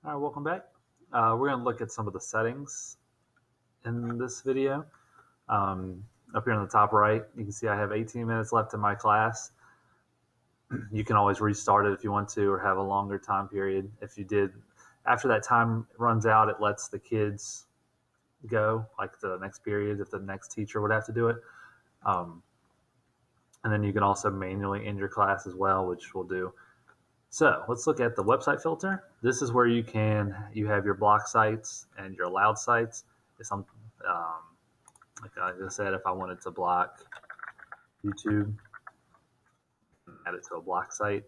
All right, welcome back. We're going to look at some of the settings in this video. Up here on the top right, you can see I have 18 minutes left in my class. You can always restart it if you want to, or have a longer time period. If you did, after that time runs out, it lets the kids go, like the next period, if the next teacher would have to do it. And then you can also manually end your class as well, which we'll do. So let's look at the website filter. This is where you have your block sites and your allowed sites. If some, like I just said, if I wanted to block YouTube, add it to a block site.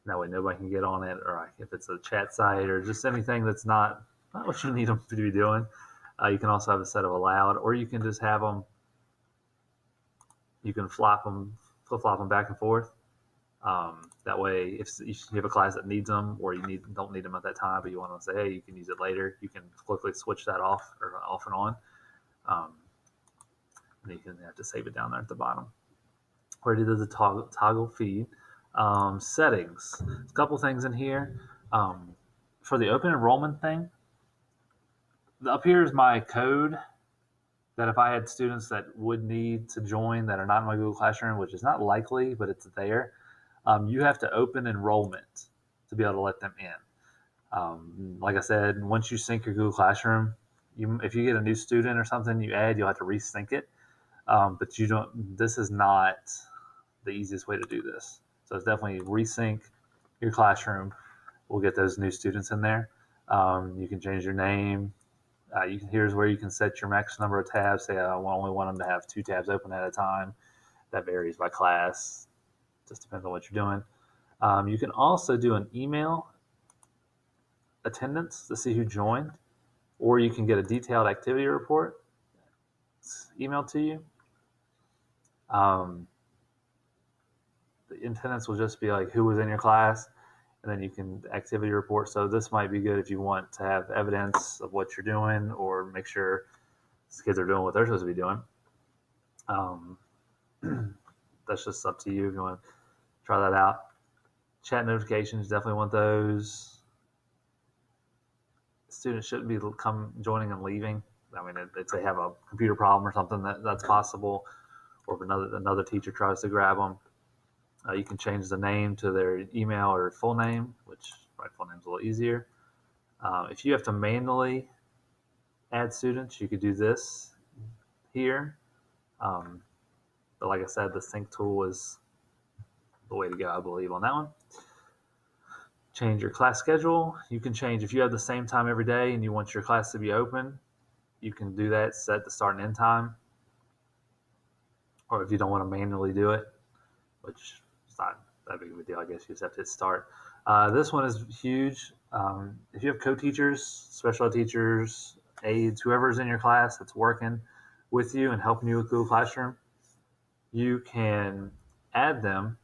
That way nobody can get on it, or if it's a chat site or just anything that's not what you need them to be doing. You can also have a set of allowed, or you can just have them. You can flip-flop them back and forth. That way, if you have a class that needs them, or you don't need them at that time, but you want to say, hey, you can use it later, you can quickly switch that off and on. And you can have to save it down there at the bottom. Where do the toggle feed settings? A couple things in here. For the open enrollment thing, up here is my code that if I had students that would need to join that are not in my Google Classroom, which is not likely, but it's there, you have to open enrollment to be able to let them in. Like I said, once you sync your Google Classroom, if you get a new student or something you'll have to resync it. But you don't. This is not the easiest way to do this. So it's definitely resync your classroom. We'll get those new students in there. You can change your name. Here's where you can set your max number of tabs. Say I only want them to have 2 tabs open at a time. That varies by class. Just depends on what you're doing. You can also do an email attendance to see who joined, or you can get a detailed activity report emailed to you. The attendance will just be like who was in your class, and then you can activity report. So this might be good if you want to have evidence of what you're doing, or make sure these kids are doing what they're supposed to be doing. That's just up to you if you want to try that out. Chat notifications, definitely want those. Students shouldn't be joining and leaving. I mean, if they have a computer problem or something, that's possible. Or if another teacher tries to grab them. You can change the name to their email or full name, which my full name is a little easier. If you have to manually add students, you could do this here. But like I said, the sync tool is the way to go, I believe, on that one. Change your class schedule. You can change if you have the same time every day and you want your class to be open, you can do that, set the start and end time. Or if you don't want to manually do it, which is not that big of a deal, I guess you just have to hit start. This one is huge. If you have co-teachers, special ed teachers, aides, whoever's in your class that's working with you and helping you with Google Classroom, you can add them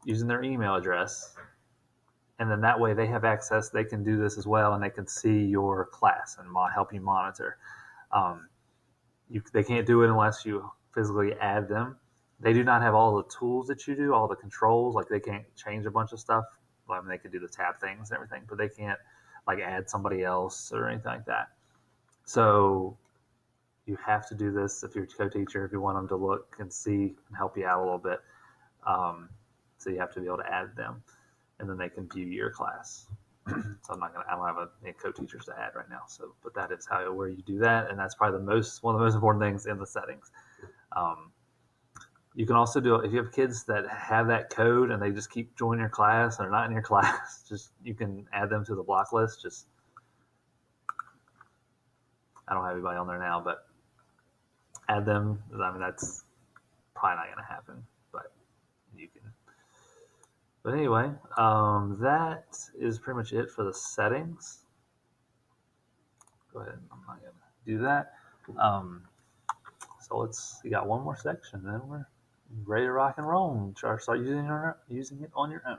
using their email address. And then that way they have access. They can do this as well, and they can see your class and help you monitor. They can't do it unless you physically add them. They do not have all the tools that you do, all the controls. Like they can't change a bunch of stuff. Well, I mean, they can do the tab things and everything, but they can't like add somebody else or anything like that. So you have to do this if you're a co-teacher, if you want them to look and see and help you out a little bit. So you have to be able to add them, and then they can view your class. So I don't have any co-teachers to add right now. So, but that is where you do that, and that's probably one of the most important things in the settings. You can also do it if you have kids that have that code and they just keep joining your class and they're not in your class. You can add them to the block list. I don't have anybody on there now, but add them. I mean, that's probably not going to happen, but you can. But anyway, that is pretty much it for the settings. Go ahead. I'm not going to do that. So we got one more section, then we're ready to rock and roll and start using it on your own.